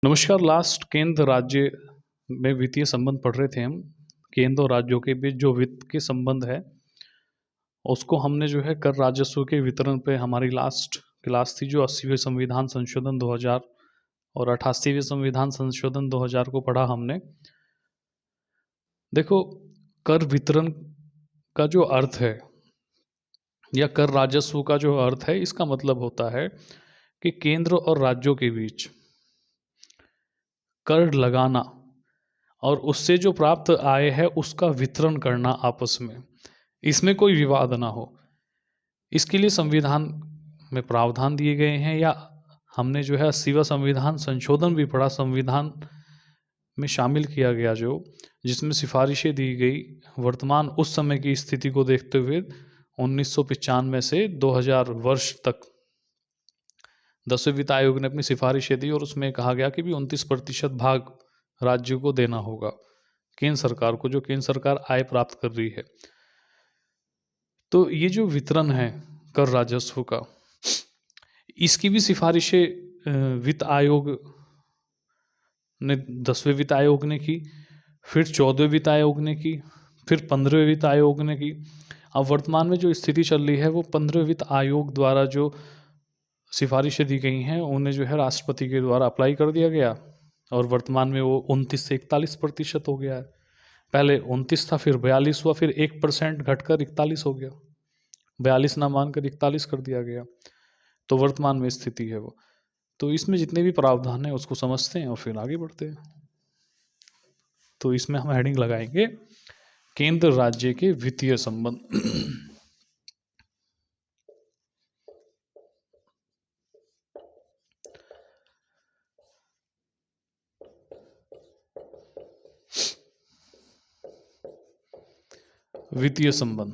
नमस्कार। लास्ट केंद्र राज्य में वित्तीय संबंध पढ़ रहे थे हम। केंद्र और राज्यों के बीच जो वित्त के संबंध है उसको हमने जो है कर राजस्व के वितरण पे हमारी लास्ट क्लास थी, जो 80वें संविधान संशोधन 2000 और 88वें संविधान संशोधन 2000 को पढ़ा हमने। देखो, कर वितरण का जो अर्थ है या कर राजस्व का जो अर्थ है, इसका मतलब होता है कि केंद्र और राज्यों के बीच कर लगाना और उससे जो प्राप्त आय है उसका वितरण करना आपस में, इसमें कोई विवाद ना हो। इसके लिए संविधान में प्रावधान दिए गए हैं, या हमने जो है 80वां संविधान संशोधन भी पढ़ा, संविधान में शामिल किया गया जो, जिसमें सिफारिशें दी गई वर्तमान उस समय की स्थिति को देखते हुए 1995 से 2000 वर्ष तक 10वें वित्त आयोग ने अपनी सिफारिशें दी और उसमें कहा गया कि भी 29% भाग राज्यों को देना होगा, केंद्र सरकार को, जो केंद्र सरकार आय प्राप्त कर रही है। तो ये जो वितरण है कर राजस्व का, इसकी भी सिफारिशें वित्त आयोग ने 10वें वित्त आयोग ने की, फिर 14वें वित्त आयोग ने की, फिर 15वें वित्त आयोग ने की। अब वर्तमान में जो स्थिति चल रही है वो 15वें वित्त आयोग द्वारा जो सिफारिशें दी गई हैं उन्हें जो है राष्ट्रपति के द्वारा अप्लाई कर दिया गया और वर्तमान में वो 29 से 41% हो गया है। पहले 29 था, फिर 42 हुआ, फिर 1% घटकर 41 हो गया, 42 ना मानकर 41 कर दिया गया। तो वर्तमान में स्थिति है वो। तो इसमें जितने भी प्रावधान है उसको समझते हैं और फिर आगे बढ़ते हैं। तो इसमें हम हेडिंग लगाएंगे केंद्र राज्य के वित्तीय संबंध। वित्तीय संबंध,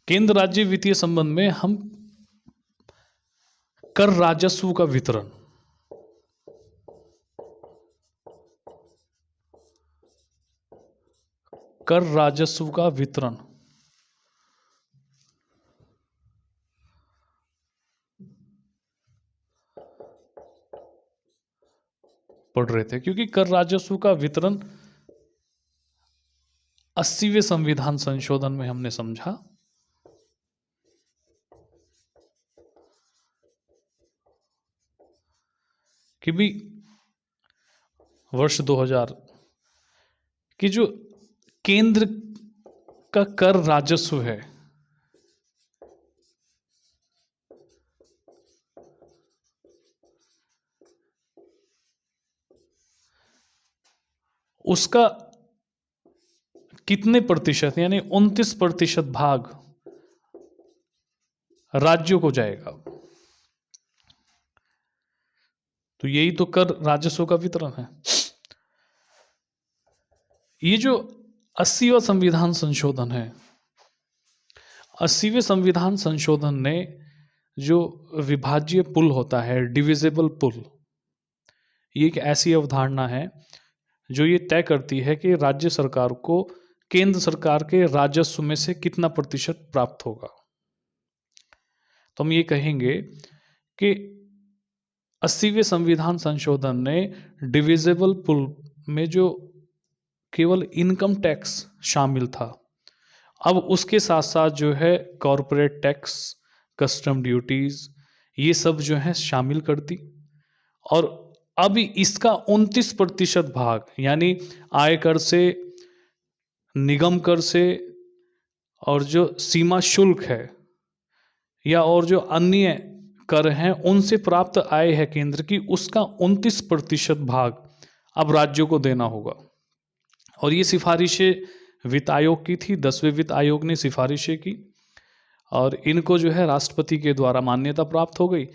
केंद्र राज्य वित्तीय संबंध में हम कर राजस्व का वितरण, कर राजस्व का वितरण पढ़ रहे थे, क्योंकि कर राजस्व का वितरण 80वें संविधान संशोधन में हमने समझा कि भी वर्ष 2000 कि जो केंद्र का कर राजस्व है उसका कितने प्रतिशत, यानी 29% भाग राज्यों को जाएगा। तो यही तो कर राजस्व का वितरण है। ये जो 80वां संविधान संशोधन है, 80वें संविधान संशोधन ने जो विभाज्य पुल होता है, डिविजिबल पुल, ये एक ऐसी अवधारणा है जो ये तय करती है कि राज्य सरकार को केंद्र सरकार के राजस्व में से कितना प्रतिशत प्राप्त होगा। तो हम ये कहेंगे कि 80वें संविधान संशोधन ने डिविजिबल पुल में जो केवल इनकम टैक्स शामिल था, अब उसके साथ साथ जो है कॉरपोरेट टैक्स, कस्टम ड्यूटीज, ये सब जो है शामिल कर दी। और अब इसका 29% भाग, यानी आयकर से, निगम कर से, और जो सीमा शुल्क है या और जो अन्य कर हैं उनसे प्राप्त आय है केंद्र की, उसका 29% भाग अब राज्यों को देना होगा। और ये सिफारिशें वित्त आयोग की थी, 10वें वित्त आयोग ने सिफारिशें की और इनको जो है राष्ट्रपति के द्वारा मान्यता प्राप्त हो गई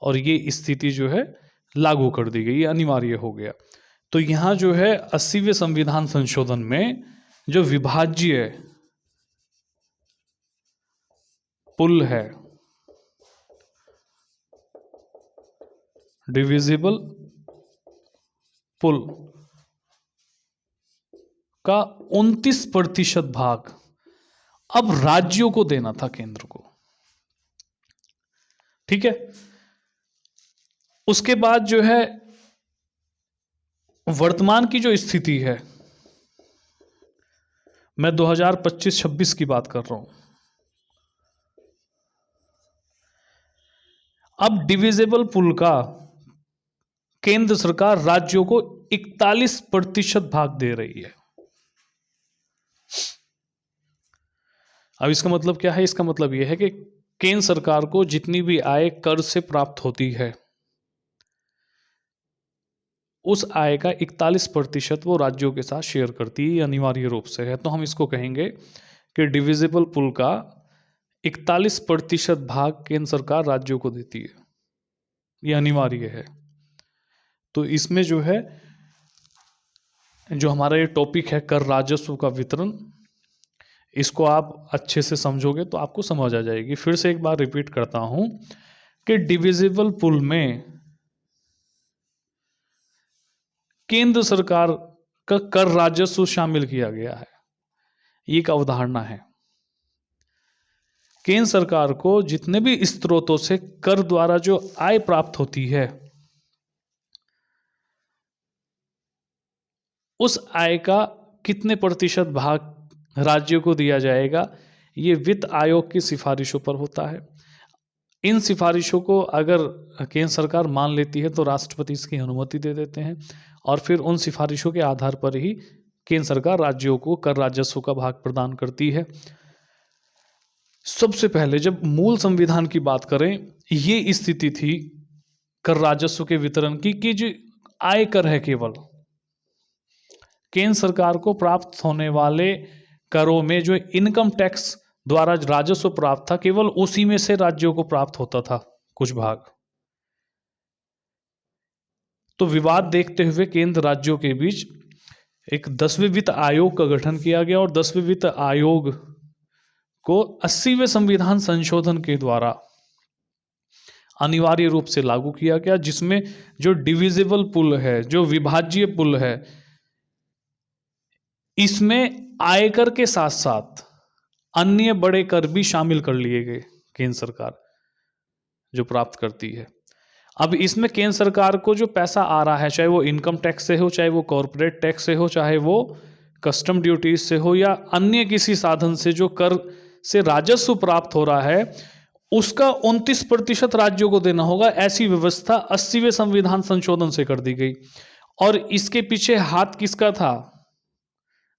और ये स्थिति जो है लागू कर दी गई, ये अनिवार्य हो गया। तो यहाँ जो है 80वें संविधान संशोधन में जो विभाज्य पुल है, डिविजिबल पुल का 29% भाग अब राज्यों को देना था, केंद्र को। ठीक है। उसके बाद जो है वर्तमान की जो स्थिति है, मैं 2025-26 की बात कर रहा हूं। अब डिविजिबल पुल का केंद्र सरकार राज्यों को 41% भाग दे रही है। अब इसका मतलब क्या है? इसका मतलब यह है कि केंद्र सरकार को जितनी भी आय कर से प्राप्त होती है, उस आय का 41% वो राज्यों के साथ शेयर करती है, अनिवार्य रूप से है। तो हम इसको कहेंगे कि डिविजिबल पुल का 41% भाग केंद्र सरकार राज्यों को देती है, ये अनिवार्य है। तो इसमें जो है, जो हमारा ये टॉपिक है कर राजस्व का वितरण, इसको आप अच्छे से समझोगे तो आपको समझ आ जाएगी। फिर से एक बार रिपीट करता हूं कि डिविजिबल पुल में केंद्र सरकार का कर राजस्व शामिल किया गया है। ये एक अवधारणा है। केंद्र सरकार को जितने भी स्रोतों से कर द्वारा जो आय प्राप्त होती है, उस आय का कितने प्रतिशत भाग राज्यों को दिया जाएगा, ये वित्त आयोग की सिफारिशों पर होता है। इन सिफारिशों को अगर केंद्र सरकार मान लेती है तो राष्ट्रपति इसकी अनुमति दे देते हैं, और फिर उन सिफारिशों के आधार पर ही केंद्र सरकार राज्यों को कर राजस्व का भाग प्रदान करती है। सबसे पहले जब मूल संविधान की बात करें, ये स्थिति थी कर राजस्व के वितरण की कि जो आयकर है, केवल केंद्र सरकार को प्राप्त होने वाले करों में जो इनकम टैक्स द्वारा राजस्व प्राप्त था, केवल उसी में से राज्यों को प्राप्त होता था कुछ भाग। तो विवाद देखते हुए केंद्र राज्यों के बीच एक 10वें वित्त आयोग का गठन किया गया, और 10वें वित्त आयोग को 80वें संविधान संशोधन के द्वारा अनिवार्य रूप से लागू किया गया, जिसमें जो डिविजिबल पुल है, जो विभाज्य पुल है, इसमें आयकर के साथ साथ अन्य बड़े कर भी शामिल कर लिए गए, केंद्र सरकार जो प्राप्त करती है। अब इसमें केंद्र सरकार को जो पैसा आ रहा है, चाहे वो इनकम टैक्स से हो, चाहे वो कॉरपोरेट टैक्स से हो, चाहे वो कस्टम ड्यूटीज से हो, या अन्य किसी साधन से जो कर से राजस्व प्राप्त हो रहा है, उसका 29% राज्यों को देना होगा। ऐसी व्यवस्था 80वें संविधान संशोधन से कर दी गई। और इसके पीछे हाथ किसका था?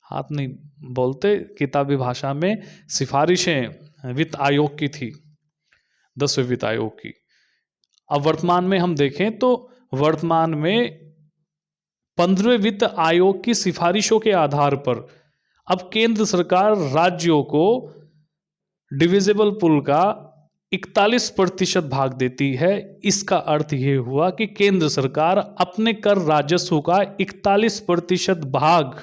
हाथ नहीं बोलते, किताबी भाषा में सिफारिशें वित्त आयोग की थी, 10वें वित्त आयोग की। अब वर्तमान में हम देखें तो वर्तमान में 15वें वित्त आयोग की सिफारिशों के आधार पर अब केंद्र सरकार राज्यों को डिविजिबल पुल का 41% भाग देती है। इसका अर्थ यह हुआ कि केंद्र सरकार अपने कर राजस्व का 41% भाग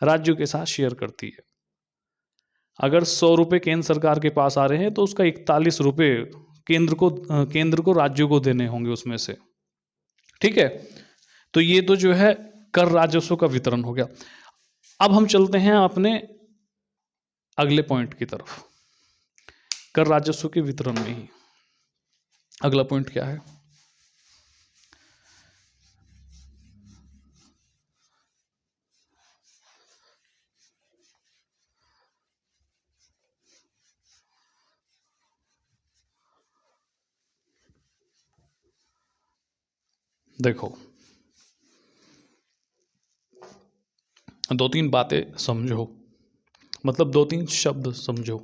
राज्यों के साथ शेयर करती है। अगर 100 रुपए केंद्र सरकार के पास आ रहे हैं तो उसका 41 रुपए केंद्र को राज्यों को देने होंगे उसमें से। ठीक है, तो ये तो जो है कर राजस्व का वितरण हो गया। अब हम चलते हैं अपने अगले पॉइंट की तरफ। कर राजस्व के वितरण में ही अगला पॉइंट क्या है? देखो, दो तीन बातें समझो, मतलब दो तीन शब्द समझो।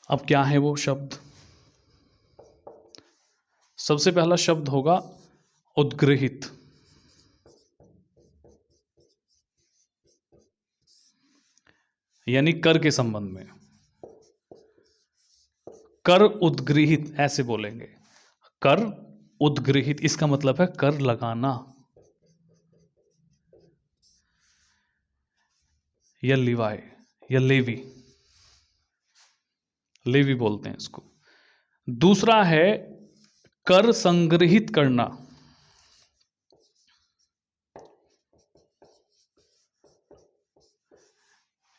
अब क्या है वो शब्द? सबसे पहला शब्द होगा उद्ग्रहित। यानी कर के संबंध में कर उद्गृहित ऐसे बोलेंगे। कर उद्गृहित, इसका मतलब है कर लगाना या लिवाय या लेवी, लेवी बोलते हैं इसको। दूसरा है कर संग्रहित करना,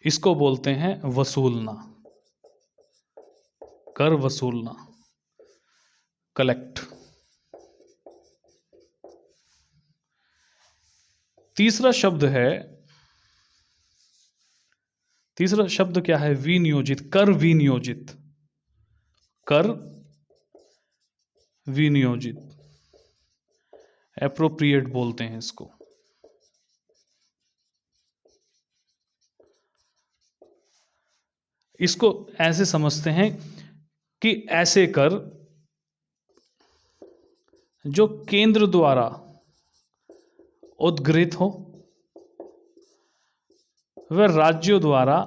इसको बोलते हैं वसूलना, कर वसूलना। कलेक्ट। तीसरा शब्द क्या है? विनियोजित, कर विनियोजित, कर विनियोजित, एप्रोप्रिएट बोलते हैं इसको। इसको ऐसे समझते हैं कि ऐसे कर जो केंद्र द्वारा उद्गृहित हो, वह राज्यों द्वारा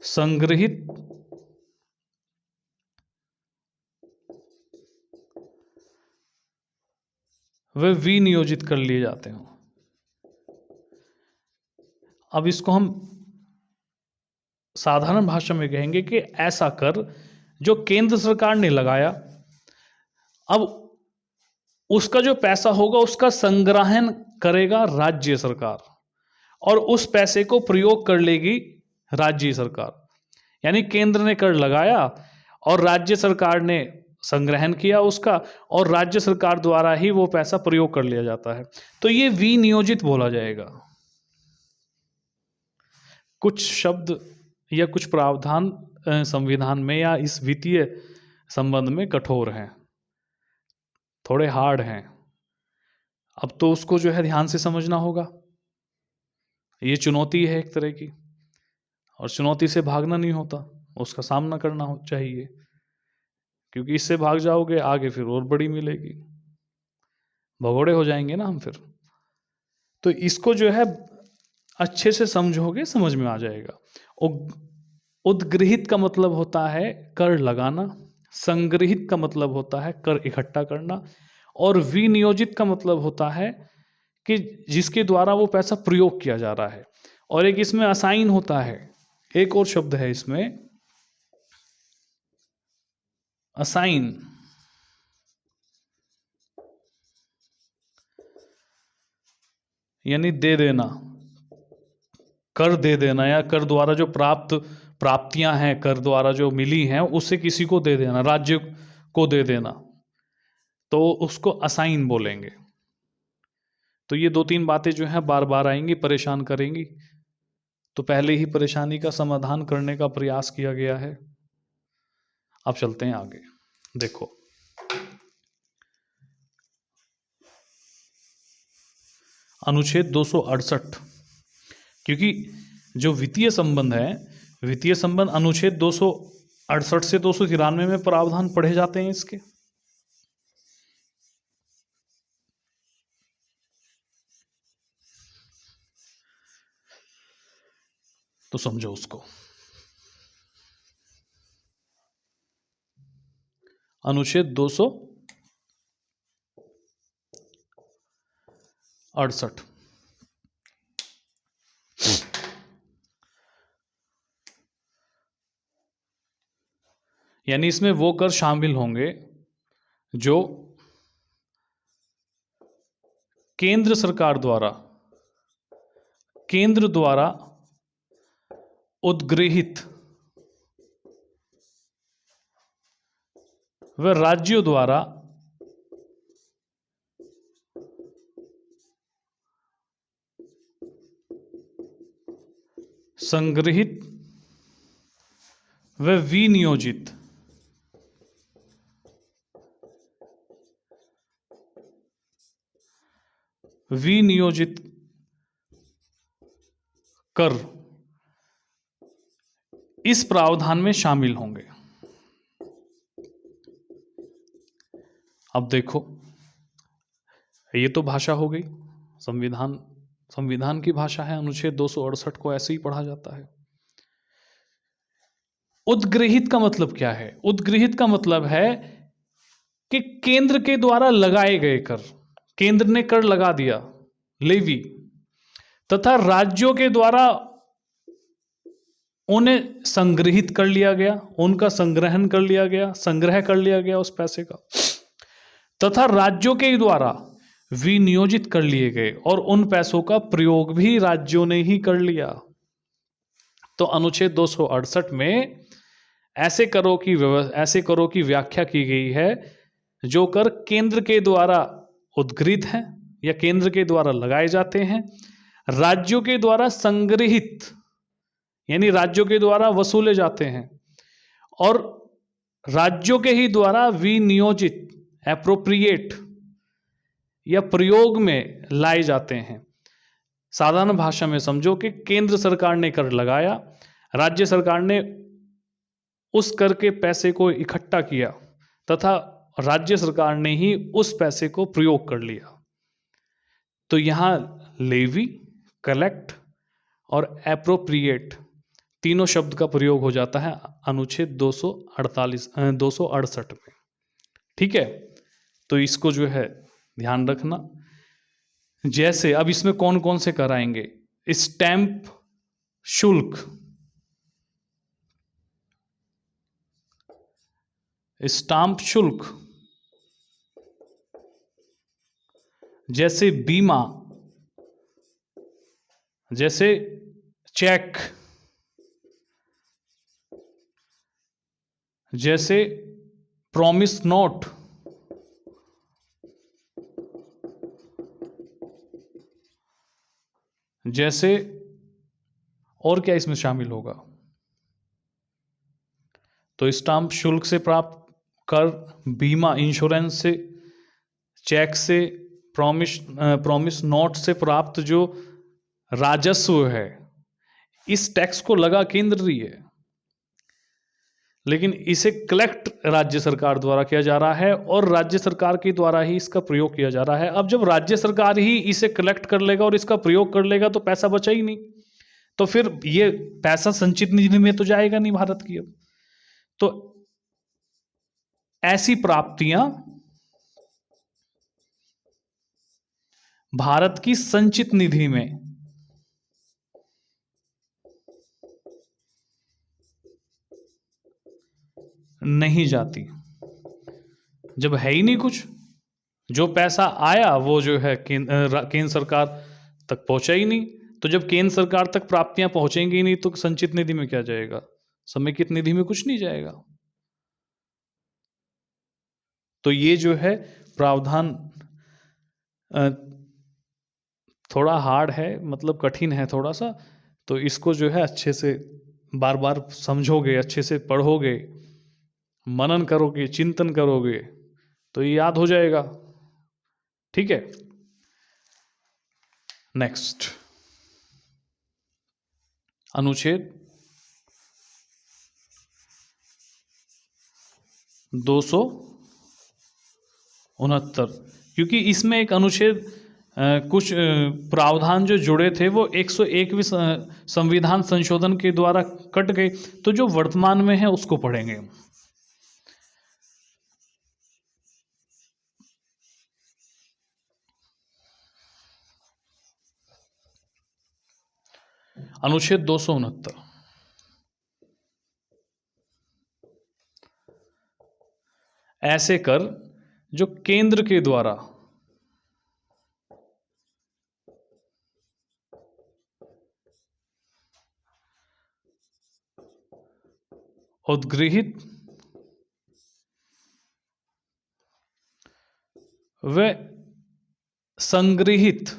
संग्रहित वे विनियोजित कर लिए जाते हो। अब इसको हम साधारण भाषा में कहेंगे कि ऐसा कर जो केंद्र सरकार ने लगाया, अब उसका जो पैसा होगा उसका संग्रहण करेगा राज्य सरकार, और उस पैसे को प्रयोग कर लेगी राज्य सरकार। यानी केंद्र ने कर लगाया और राज्य सरकार ने संग्रहण किया उसका, और राज्य सरकार द्वारा ही वो पैसा प्रयोग कर लिया जाता है। तो ये विनियोजित बोला जाएगा। कुछ शब्द या कुछ प्रावधान संविधान में या इस वित्तीय संबंध में कठोर हैं, थोड़े हार्ड हैं। अब तो उसको जो है ध्यान से समझना होगा। ये चुनौती है एक तरह की, और चुनौती से भागना नहीं होता, उसका सामना करना चाहिए, क्योंकि इससे भाग जाओगे आगे फिर और बड़ी मिलेगी, भगोड़े हो जाएंगे ना हम फिर। तो इसको जो है अच्छे से समझोगे समझ में आ जाएगा। उद्गृहित का मतलब होता है कर लगाना, संग्रहित का मतलब होता है कर इकट्ठा करना, और विनियोजित का मतलब होता है कि जिसके द्वारा वो पैसा प्रयोग किया जा रहा है। और एक इसमें असाइन होता है, एक और शब्द है इसमें असाइन। यानी दे देना, कर दे देना, या कर द्वारा जो प्राप्तियां हैं, कर द्वारा जो मिली हैं उसे किसी को दे देना, राज्य को दे देना, तो उसको असाइन बोलेंगे। तो ये 2-3 बातें जो हैं बार बार आएंगी, परेशान करेंगी। तो पहले ही परेशानी का समाधान करने का प्रयास किया गया है। अब चलते हैं आगे। देखो, अनुच्छेद 268, क्योंकि जो वित्तीय संबंध है, वित्तीय संबंध अनुच्छेद 268 से 293 में प्रावधान पढ़े जाते हैं इसके। तो समझो उसको। अनुच्छेद 268, यानी इसमें वो कर शामिल होंगे जो केंद्र सरकार द्वारा, केंद्र द्वारा उद्गृहित व राज्यों द्वारा संग्रहित व विनियोजित कर इस प्रावधान में शामिल होंगे। अब देखो, ये तो भाषा हो गई, संविधान की भाषा है। अनुच्छेद 268 को ऐसे ही पढ़ा जाता है। उद्गृहित का मतलब क्या है? उद्गृहित का मतलब है कि केंद्र के द्वारा लगाए गए कर, केंद्र ने कर लगा दिया, लेवी, तथा राज्यों के द्वारा उन्हें संग्रहित कर लिया गया, उनका संग्रहण कर लिया गया, संग्रह कर लिया गया उस पैसे का, तथा राज्यों के द्वारा विनियोजित कर लिए गए, और उन पैसों का प्रयोग भी राज्यों ने ही कर लिया। तो अनुच्छेद 268 में ऐसे करों की व्याख्या की गई है जो कर केंद्र के द्वारा उद्गृहित हैं या केंद्र के द्वारा लगाए जाते हैं, राज्यों के द्वारा संग्रहित यानी राज्यों के द्वारा वसूले जाते हैं, और राज्यों के ही द्वारा विनियोजित एप्रोप्रिएट या प्रयोग में लाए जाते हैं। साधारण भाषा में समझो कि केंद्र सरकार ने कर लगाया, राज्य सरकार ने उस कर के पैसे को इकट्ठा किया तथा राज्य सरकार ने ही उस पैसे को प्रयोग कर लिया। तो यहां लेवी, कलेक्ट और एप्रोप्रिएट तीनों शब्द का प्रयोग हो जाता है अनुच्छेद 268 में। ठीक है, तो इसको जो है ध्यान रखना। जैसे अब इसमें कौन कौन से कर आएंगे? स्टैंप शुल्क, स्टाम्प शुल्क, जैसे बीमा, जैसे चेक, जैसे प्रॉमिस नोट, जैसे और क्या इसमें शामिल होगा? तो स्टाम्प शुल्क से प्राप्त कर, बीमा इंश्योरेंस से, चेक से, प्रॉमिस नोट से प्राप्त जो राजस्व है, इस टैक्स को लगा केंद्र ही है, लेकिन इसे कलेक्ट राज्य सरकार द्वारा किया जा रहा है और राज्य सरकार के द्वारा ही इसका प्रयोग किया जा रहा है। अब जब राज्य सरकार ही इसे कलेक्ट कर लेगा और इसका प्रयोग कर लेगा तो पैसा बचा ही नहीं, तो फिर ये पैसा संचित निधि में तो जाएगा नहीं भारत की। अब तो ऐसी प्राप्तियां भारत की संचित निधि में नहीं जाती। जब है ही नहीं कुछ, जो पैसा आया वो जो है केंद्र सरकार तक पहुंचा ही नहीं, तो जब केंद्र सरकार तक प्राप्तियां पहुंचेंगी नहीं तो संचित निधि में क्या जाएगा? समेकित निधि में कुछ नहीं जाएगा। तो ये जो है प्रावधान थोड़ा हार्ड है, मतलब कठिन है थोड़ा सा, तो इसको जो है अच्छे से बार बार समझोगे, अच्छे से पढ़ोगे, मनन करोगे, चिंतन करोगे तो ये याद हो जाएगा। ठीक है, नेक्स्ट अनुच्छेद 269, क्योंकि इसमें एक अनुच्छेद कुछ प्रावधान जो जुड़े थे वो 101वें संविधान संशोधन के द्वारा कट गए, तो जो वर्तमान में है उसको पढ़ेंगे। अनुच्छेद 269, ऐसे कर जो केंद्र के द्वारा उद्गृहित व संग्रहित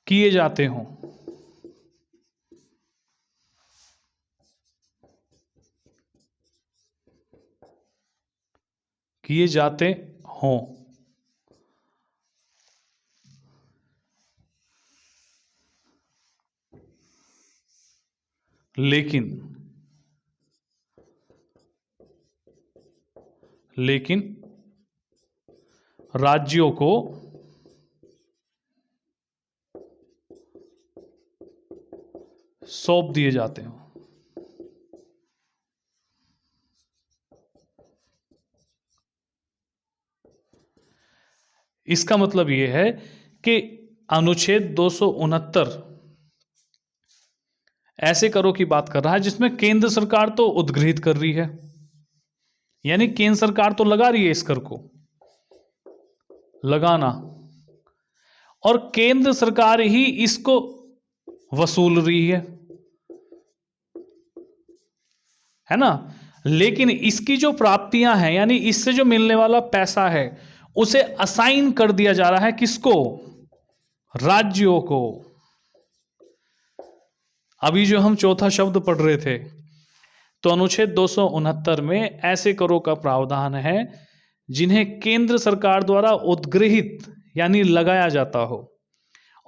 किए जाते हों, किए जाते हों, लेकिन राज्यों को सौंप दिए जाते हैं। इसका मतलब यह है कि अनुच्छेद 269 ऐसे करों की बात कर रहा है जिसमें केंद्र सरकार तो उद्गृहित कर रही है, यानी केंद्र सरकार तो लगा रही है इस कर को, लगाना, और केंद्र सरकार ही इसको वसूल रही है ना। लेकिन इसकी जो प्राप्तियां हैं, यानी इससे जो मिलने वाला पैसा है, उसे असाइन कर दिया जा रहा है किसको? राज्यों को। अभी जो हम चौथा शब्द पढ़ रहे थे, तो अनुच्छेद 269 में ऐसे करों का प्रावधान है जिन्हें केंद्र सरकार द्वारा उद्गृहित यानी लगाया जाता हो,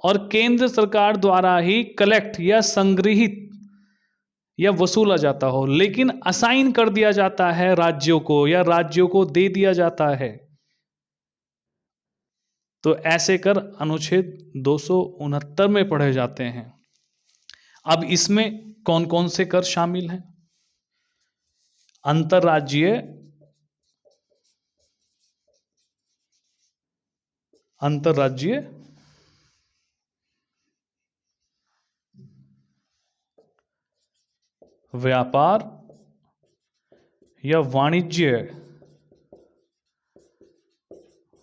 और केंद्र सरकार द्वारा ही कलेक्ट या संग्रहित या वसूला जाता हो, लेकिन असाइन कर दिया जाता है राज्यों को, या राज्यों को दे दिया जाता है। तो ऐसे कर अनुच्छेद 269 में पढ़े जाते हैं। अब इसमें कौन कौन से कर शामिल हैं? अंतर्राज्यीय, अंतर्राज्यीय व्यापार या वाणिज्य,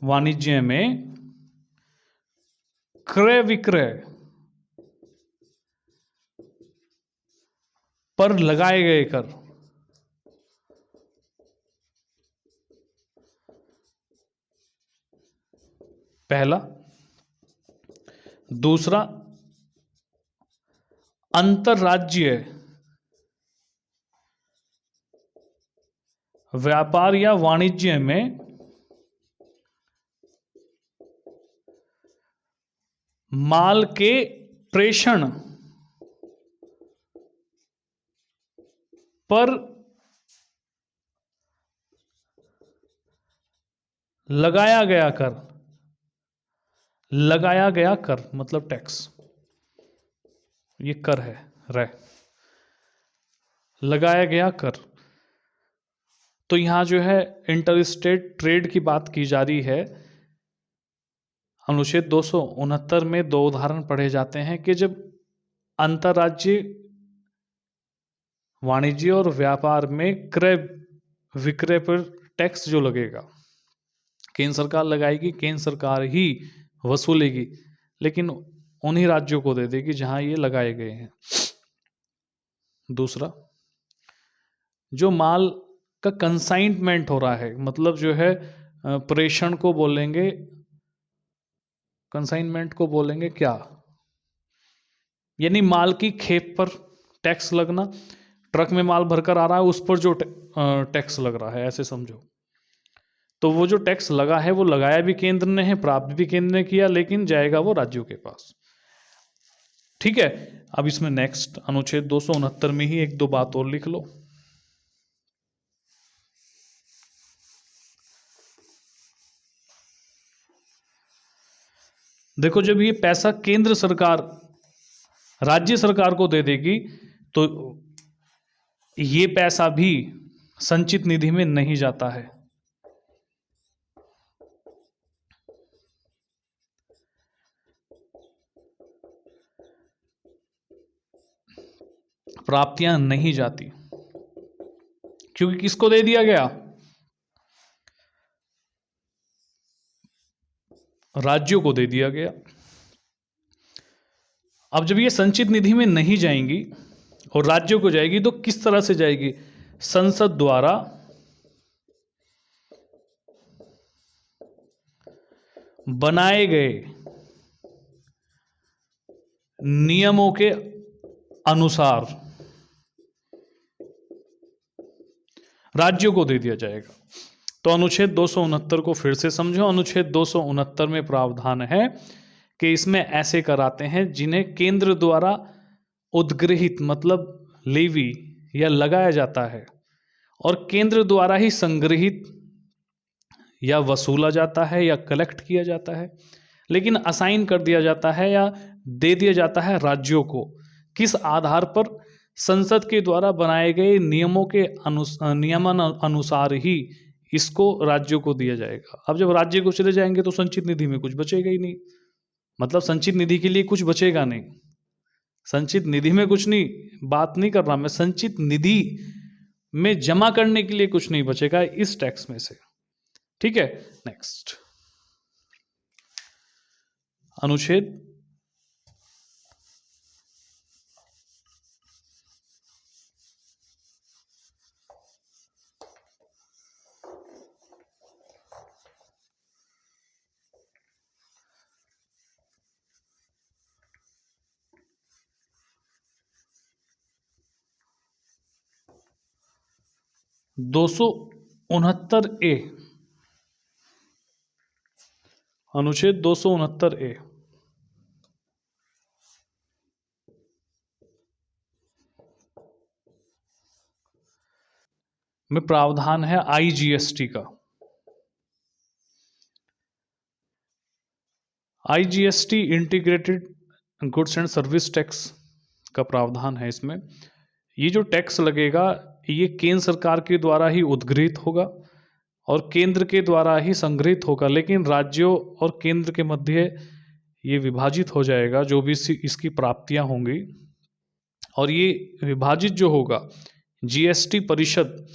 वाणिज्य में क्रय विक्रय पर लगाए गए कर। पहला। दूसरा, अंतर्राज्यीय व्यापार या वाणिज्य में माल के प्रेषण पर लगाया गया कर। लगाया गया कर मतलब टैक्स, ये कर है रे, लगाया गया कर। तो यहां जो है इंटर स्टेट ट्रेड की बात की जा रही है। अनुच्छेद 269 में दो उदाहरण पढ़े जाते हैं कि जब अंतर्राज्यीय वाणिज्य और व्यापार में क्रय विक्रय पर टैक्स जो लगेगा, केंद्र सरकार लगाएगी, केंद्र सरकार ही वसूलेगी, लेकिन उन्हीं राज्यों को दे देगी जहां ये लगाए गए हैं। दूसरा, जो माल का कंसाइनमेंट हो रहा है, मतलब जो है प्रेषण को बोलेंगे, कंसाइनमेंट को बोलेंगे क्या, यानी माल की खेप पर टैक्स लगना। ट्रक में माल भरकर आ रहा है, उस पर जो टैक्स लग रहा है, ऐसे समझो। तो वो जो टैक्स लगा है, वो लगाया भी केंद्र ने है, प्राप्त भी केंद्र ने किया, लेकिन जाएगा वो राज्यों के पास। ठीक है। अब इसमें नेक्स्ट अनुच्छेद 269 में ही एक दो बात और लिख लो। देखो, जब ये पैसा केंद्र सरकार राज्य सरकार को दे देगी, तो ये पैसा भी संचित निधि में नहीं जाता है। प्राप्तियां नहीं जाती, क्योंकि किसको दे दिया गया? राज्यों को दे दिया गया। अब जब ये संचित निधि में नहीं जाएंगी और राज्यों को जाएगी, तो किस तरह से जाएगी? संसद द्वारा बनाए गए नियमों के अनुसार राज्यों को दे दिया जाएगा। तो अनुच्छेद 269 को फिर से समझो। अनुच्छेद 269 में प्रावधान है कि इसमें ऐसे कर आते हैं जिन्हें केंद्र द्वारा उद्गृहित मतलब लेवी या लगाया जाता है, और केंद्र द्वारा ही संग्रहित या वसूला जाता है या कलेक्ट किया जाता है, लेकिन असाइन कर दिया जाता है या दे दिया जाता है राज्यों को। किस आधार पर? संसद के द्वारा बनाए गए नियमों के नियमन अनुसार ही इसको राज्यों को दिया जाएगा। अब जब राज्य को चले जाएंगे तो संचित निधि में कुछ बचेगा ही नहीं, मतलब संचित निधि के लिए कुछ बचेगा नहीं। संचित निधि में कुछ नहीं, बात नहीं कर रहा मैं, संचित निधि में जमा करने के लिए कुछ नहीं बचेगा इस टैक्स में से। ठीक है। नेक्स्ट अनुच्छेद 269 ए, अनुच्छेद 269 ए में प्रावधान है आईजीएसटी का। IGST integrated goods and service tax का प्रावधान है इसमें। ये जो टैक्स लगेगा ये केंद्र सरकार के द्वारा ही उद्गृहित होगा और केंद्र के द्वारा ही संग्रहित होगा, लेकिन राज्यों और केंद्र के मध्य ये विभाजित हो जाएगा जो भी इसकी प्राप्तियां होंगी, और ये विभाजित जो होगा जीएसटी परिषद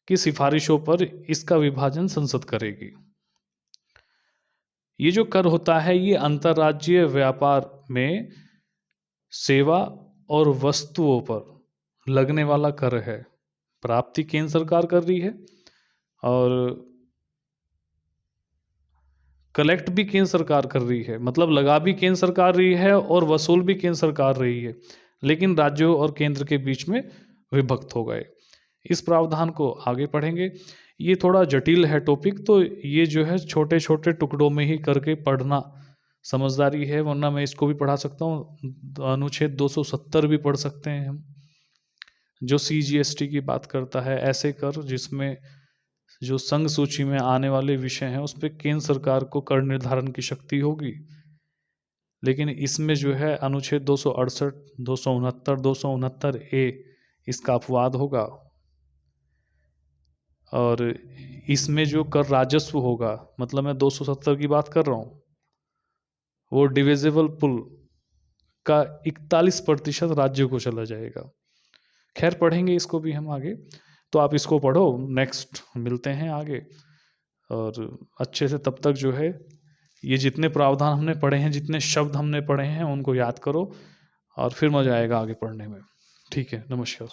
की सिफारिशों पर इसका विभाजन संसद करेगी। ये जो कर होता है ये अंतर्राज्यीय व्यापार में सेवा और वस्तुओं पर लगने वाला कर है। प्राप्ति केंद्र सरकार कर रही है और कलेक्ट भी केंद्र सरकार कर रही है, मतलब लगा भी केंद्र सरकार रही है और वसूल भी केंद्र सरकार रही है, लेकिन राज्यों और केंद्र के बीच में विभक्त हो गए। इस प्रावधान को आगे पढ़ेंगे। ये थोड़ा जटिल है टॉपिक, तो ये जो है छोटे छोटे टुकड़ों में ही करके पढ़ना समझदारी है, वरना मैं इसको भी पढ़ा सकता हूँ। अनुच्छेद 270 भी पढ़ सकते हैं हम, जो सीजीएसटी की बात करता है ऐसे कर जिसमें जो संघ सूची में आने वाले विषय हैं उस पर केंद्र सरकार को कर निर्धारण की शक्ति होगी। लेकिन इसमें जो है अनुच्छेद 268, 269, 269 ए इसका अपवाद होगा, और इसमें जो कर राजस्व होगा, मतलब मैं 270 की बात कर रहा हूँ, वो डिविजिबल पुल का 41% राज्यों को चला जाएगा। खैर पढ़ेंगे इसको भी हम आगे, तो आप इसको पढ़ो, नेक्स्ट मिलते हैं आगे। और अच्छे से तब तक जो है ये जितने प्रावधान हमने पढ़े हैं, जितने शब्द हमने पढ़े हैं उनको याद करो, और फिर मजा आएगा आगे पढ़ने में। ठीक है, नमस्कार।